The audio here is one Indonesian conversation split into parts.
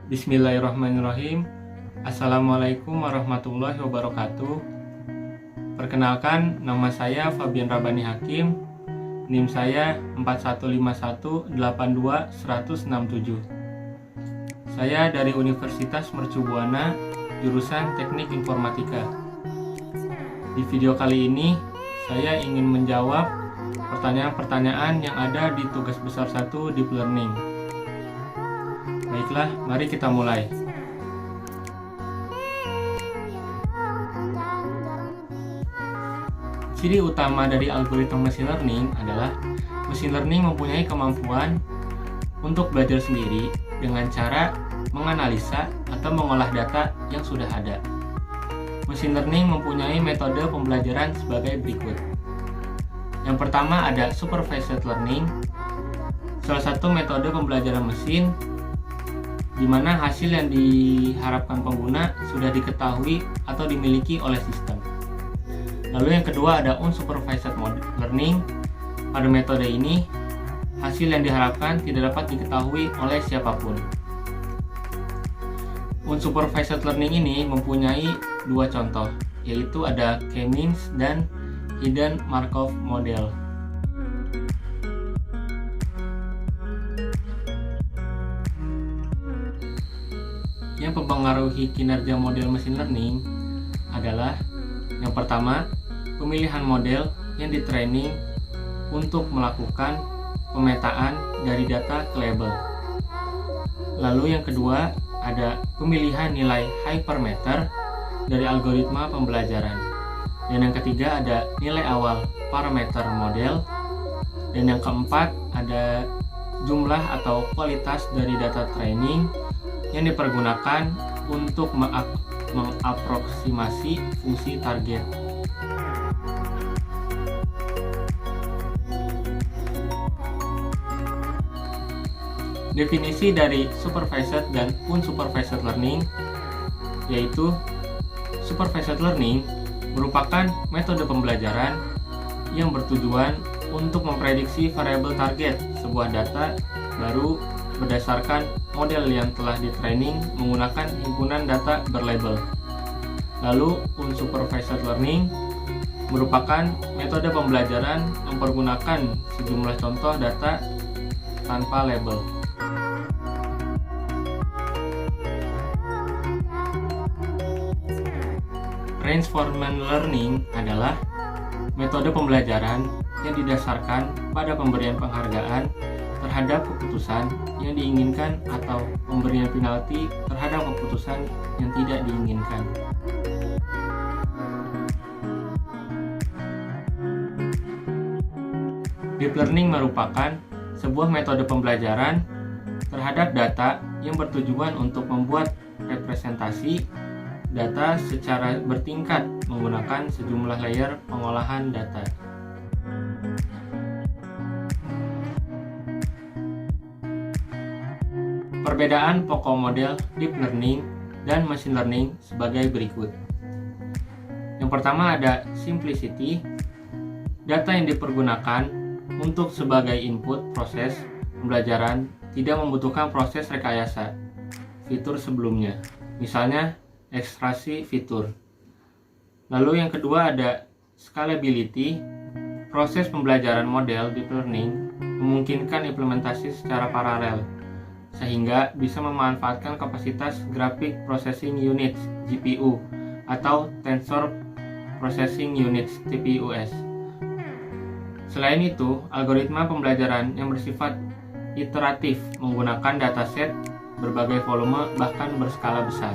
Bismillahirrahmanirrahim. Assalamualaikum warahmatullahi wabarakatuh. Perkenalkan, nama saya Fabian Rabani Hakim. NIM saya 4151821167. Saya dari Universitas Mercu Buana, jurusan Teknik Informatika. Di video kali ini, saya ingin menjawab pertanyaan-pertanyaan yang ada di tugas besar 1 Deep Learning. Baiklah, mari kita mulai. Ciri utama dari algoritma machine learning adalah machine learning mempunyai kemampuan untuk belajar sendiri dengan cara menganalisa atau mengolah data yang sudah ada. Machine learning mempunyai metode pembelajaran sebagai berikut. Yang pertama ada supervised learning, salah satu metode pembelajaran mesin di mana hasil yang diharapkan pengguna sudah diketahui atau dimiliki oleh sistem. Lalu yang kedua ada unsupervised learning. Pada metode ini, hasil yang diharapkan tidak dapat diketahui oleh siapapun. Unsupervised learning ini mempunyai dua contoh, yaitu ada K-means dan hidden Markov model. Yang mempengaruhi kinerja model machine learning adalah yang pertama, pemilihan model yang ditraining untuk melakukan pemetaan dari data ke label. Lalu yang kedua, ada pemilihan nilai hypermeter dari algoritma pembelajaran. Dan yang ketiga ada nilai awal parameter model. Dan yang keempat ada jumlah atau kualitas dari data training yang dipergunakan untuk mengaproksimasi fungsi target. Definisi dari supervised dan unsupervised learning, yaitu supervised learning merupakan metode pembelajaran yang bertujuan untuk memprediksi variabel target sebuah data baru berdasarkan model yang telah di-training menggunakan himpunan data berlabel. Lalu, unsupervised learning merupakan metode pembelajaran mempergunakan sejumlah contoh data tanpa label. Reinforcement learning adalah metode pembelajaran yang didasarkan pada pemberian penghargaan terhadap keputusan yang diinginkan atau pemberian penalti terhadap keputusan yang tidak diinginkan. Deep learning merupakan sebuah metode pembelajaran terhadap data yang bertujuan untuk membuat representasi data secara bertingkat menggunakan sejumlah layer pengolahan data. Perbedaan pokok model deep learning dan machine learning sebagai berikut. Yang pertama ada simplicity. Data yang dipergunakan untuk sebagai input proses pembelajaran tidak membutuhkan proses rekayasa fitur sebelumnya, misalnya ekstraksi fitur. Lalu yang kedua ada scalability. Proses pembelajaran model deep learning memungkinkan implementasi secara paralel, sehingga bisa memanfaatkan kapasitas Graphic Processing Units (GPU) atau Tensor Processing Units (TPUs). Selain itu, algoritma pembelajaran yang bersifat iteratif menggunakan dataset berbagai volume bahkan berskala besar.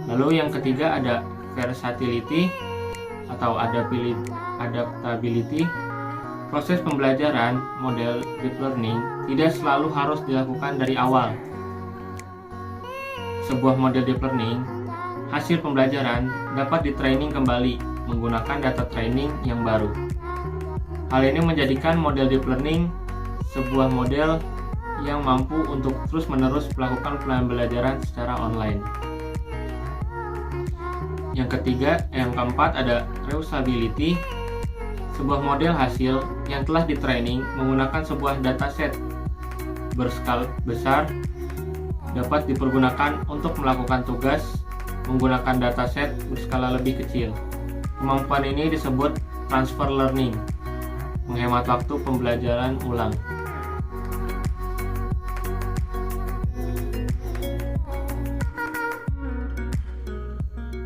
Lalu yang ketiga ada versatility atau adaptability. Proses pembelajaran model deep learning tidak selalu harus dilakukan dari awal. Sebuah model deep learning, hasil pembelajaran dapat di-training kembali menggunakan data training yang baru. Hal ini menjadikan model deep learning sebuah model yang mampu untuk terus-menerus melakukan pembelajaran secara online. Yang keempat ada reusability. Sebuah model hasil yang telah di-training menggunakan sebuah dataset berskala besar dapat dipergunakan untuk melakukan tugas menggunakan dataset berskala lebih kecil. Kemampuan ini disebut transfer learning, menghemat waktu pembelajaran ulang.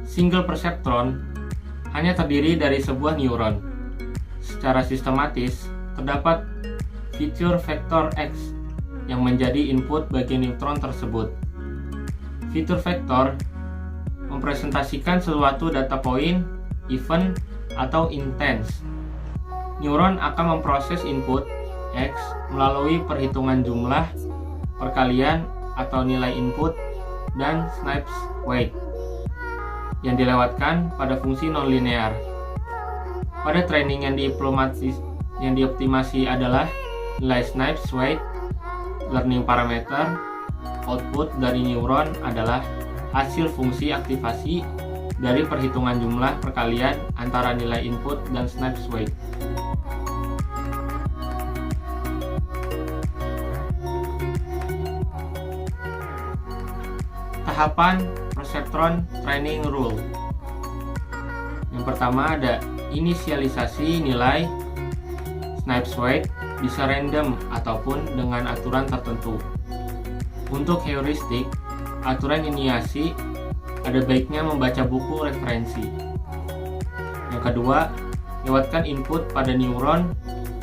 Single perceptron hanya terdiri dari sebuah neuron. Secara sistematis, terdapat fitur vektor X yang menjadi input bagi neutron tersebut. Fitur vektor mempresentasikan suatu data point, event, atau intents. Neuron akan memproses input X melalui perhitungan jumlah, perkalian, atau nilai input, dan Snipes weight yang dilewatkan pada fungsi nonlinear. Pada training yang dioptimasi adalah nilai Snipes weight, learning parameter, output dari neuron adalah hasil fungsi aktivasi dari perhitungan jumlah perkalian antara nilai input dan Snipes weight. Tahapan perceptron training rule. Yang pertama ada inisialisasi nilai Snipes weight bisa random ataupun dengan aturan tertentu. Untuk heuristik, aturan inisiasi ada baiknya membaca buku referensi. Yang kedua, lewatkan input pada neuron,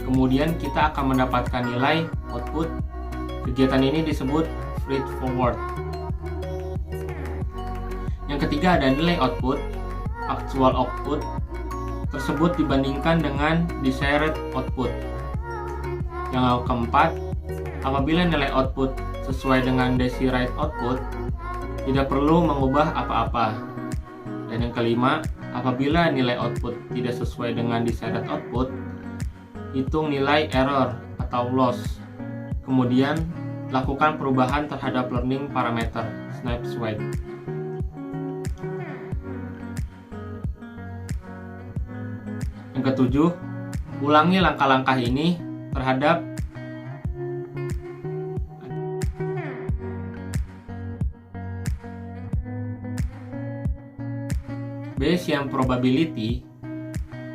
kemudian kita akan mendapatkan nilai output. Kegiatan ini disebut feed forward. Yang ketiga ada nilai output, actual output tersebut dibandingkan dengan desired output. Yang keempat, apabila nilai output sesuai dengan desired output, tidak perlu mengubah apa-apa. Dan yang kelima, apabila nilai output tidak sesuai dengan desired output, hitung nilai error atau loss. Kemudian, lakukan perubahan terhadap learning parameter Snipes weight. Yang ketujuh, ulangi langkah-langkah ini terhadap Bayesian probability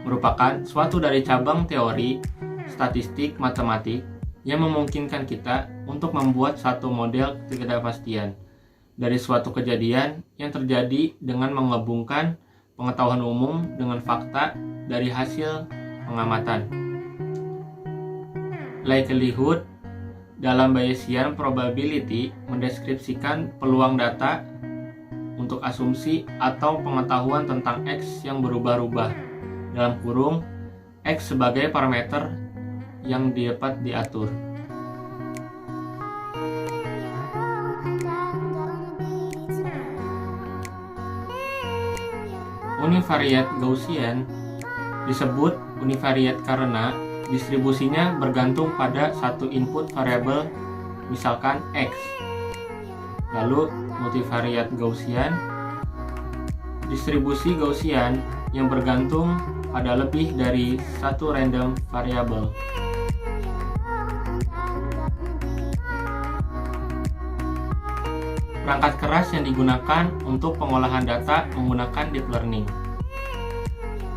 merupakan suatu dari cabang teori statistik matematik yang memungkinkan kita untuk membuat satu model ketidakpastian dari suatu kejadian yang terjadi dengan menggabungkan pengetahuan umum dengan fakta dari hasil pengamatan. Likelihood dalam Bayesian probability mendeskripsikan peluang data untuk asumsi atau pengetahuan tentang X yang berubah-ubah, dalam kurung X sebagai parameter yang dapat diatur. Univariate Gaussian disebut univariate karena distribusinya bergantung pada satu input variabel, misalkan X. Lalu multivariate Gaussian, distribusi Gaussian yang bergantung pada lebih dari satu random variabel. Perangkat keras yang digunakan untuk pengolahan data menggunakan deep learning.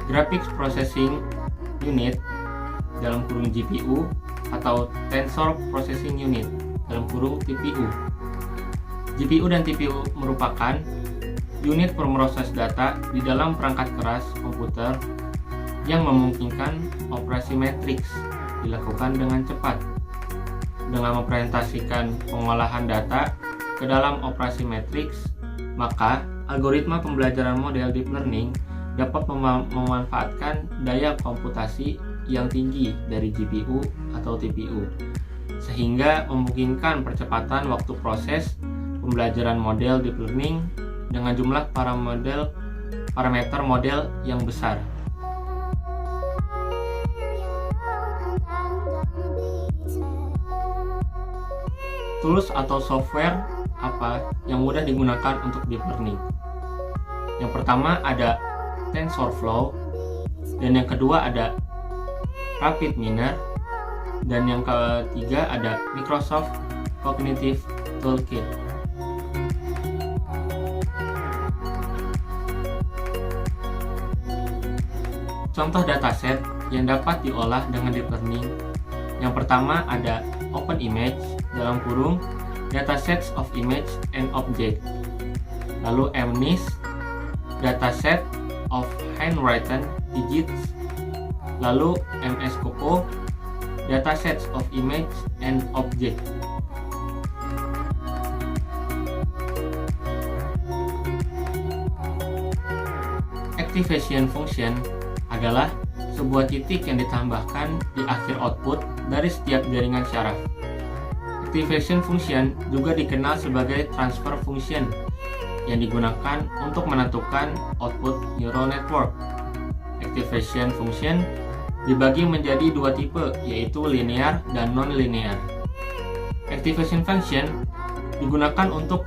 Graphics Processing Unit dalam kurung GPU atau Tensor Processing Unit dalam kurung TPU. GPU dan TPU merupakan unit pemroses data di dalam perangkat keras komputer yang memungkinkan operasi matriks dilakukan dengan cepat. Dengan mempresentasikan pengolahan data ke dalam operasi matriks, maka algoritma pembelajaran model deep learning dapat memanfaatkan daya komputasi yang tinggi dari GPU atau TPU, sehingga memungkinkan percepatan waktu proses pembelajaran model deep learning dengan jumlah parameter model yang besar. Tools atau software apa yang mudah digunakan untuk deep learning? Yang pertama ada TensorFlow, dan yang kedua ada RapidMiner, dan yang ketiga ada Microsoft Cognitive Toolkit. Contoh dataset yang dapat diolah dengan deep learning. Yang pertama ada Open Image dalam kurung Datasets of Image and Object. Lalu MNIST, Dataset of Handwritten Digits. Lalu MSCOCO, Datasets of Image and Object. Activation function adalah sebuah titik yang ditambahkan di akhir output dari setiap jaringan syaraf. Activation function juga dikenal sebagai transfer function yang digunakan untuk menentukan output neural network. Activation function dibagi menjadi dua tipe, yaitu linear dan non-linear. Activation function digunakan untuk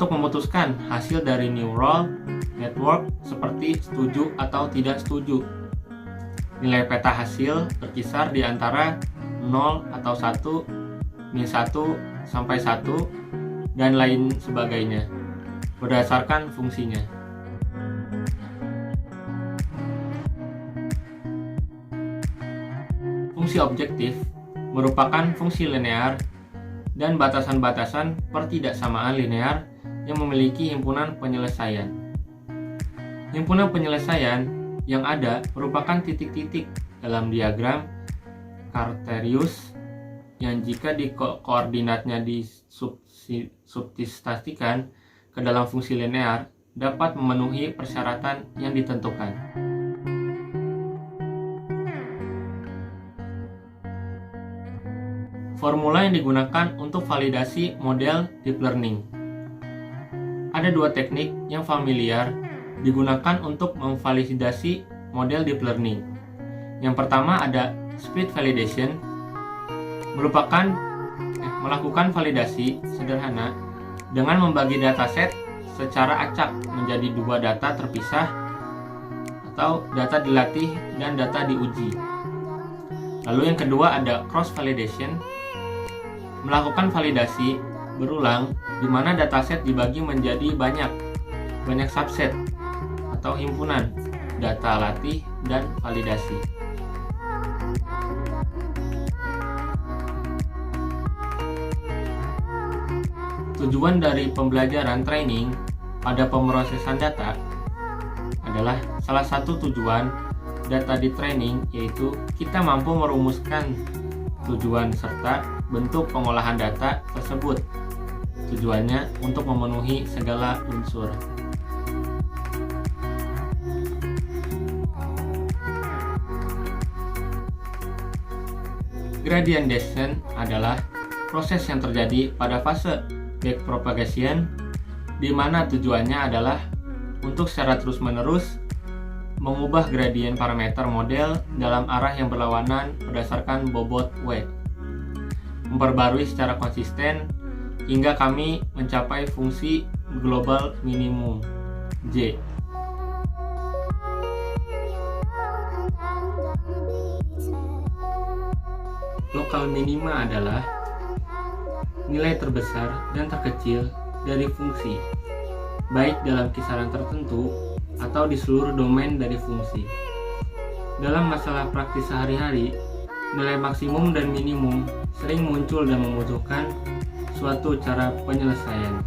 memutuskan hasil dari neural network seperti setuju atau tidak setuju. Nilai peta hasil berkisar di antara 0 atau 1, min 1 sampai 1, dan lain sebagainya, berdasarkan fungsinya. Fungsi objektif merupakan fungsi linear dan batasan-batasan pertidaksamaan linear yang memiliki himpunan penyelesaian. Himpunan penyelesaian yang ada merupakan titik-titik dalam diagram Cartesius yang jika koordinatnya disubstitusikan ke dalam fungsi linear dapat memenuhi persyaratan yang ditentukan. Formula yang digunakan untuk validasi model deep learning. Ada dua teknik yang familiar digunakan untuk memvalidasi model deep learning. Yang pertama ada speed validation, melakukan validasi sederhana dengan membagi dataset secara acak menjadi dua data terpisah atau data dilatih dan data diuji. Lalu yang kedua ada cross validation, melakukan validasi berulang di mana dataset dibagi menjadi banyak subset atau himpunan data latih dan validasi. Tujuan dari pembelajaran training pada pemrosesan data adalah salah satu tujuan data di training, yaitu kita mampu merumuskan tujuan serta bentuk pengolahan data tersebut. Tujuannya untuk memenuhi segala unsur. Gradient descent adalah proses yang terjadi pada fase backpropagation, di mana tujuannya adalah untuk secara terus-menerus mengubah gradien parameter model dalam arah yang berlawanan berdasarkan bobot W, memperbarui secara konsisten hingga kami mencapai fungsi global minimum J. Lokal minima adalah nilai terbesar dan terkecil dari fungsi, baik dalam kisaran tertentu atau di seluruh domain dari fungsi. Dalam masalah praktis sehari-hari, nilai maksimum dan minimum sering muncul dan membutuhkan suatu cara penyelesaian.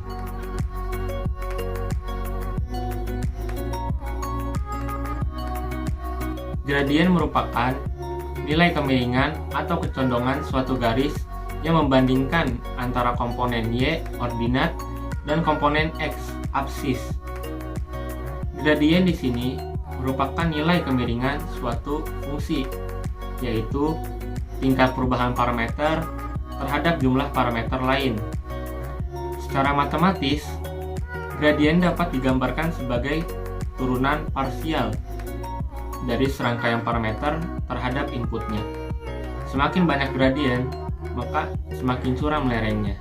Gradien merupakan nilai kemiringan atau kecondongan suatu garis yang membandingkan antara komponen Y, ordinat, dan komponen X, absis. Gradien di sini merupakan nilai kemiringan suatu fungsi, yaitu tingkat perubahan parameter terhadap jumlah parameter lain. Secara matematis, gradien dapat digambarkan sebagai turunan parsial dari serangkaian parameter terhadap inputnya. Semakin banyak gradien, maka semakin curam lerengnya.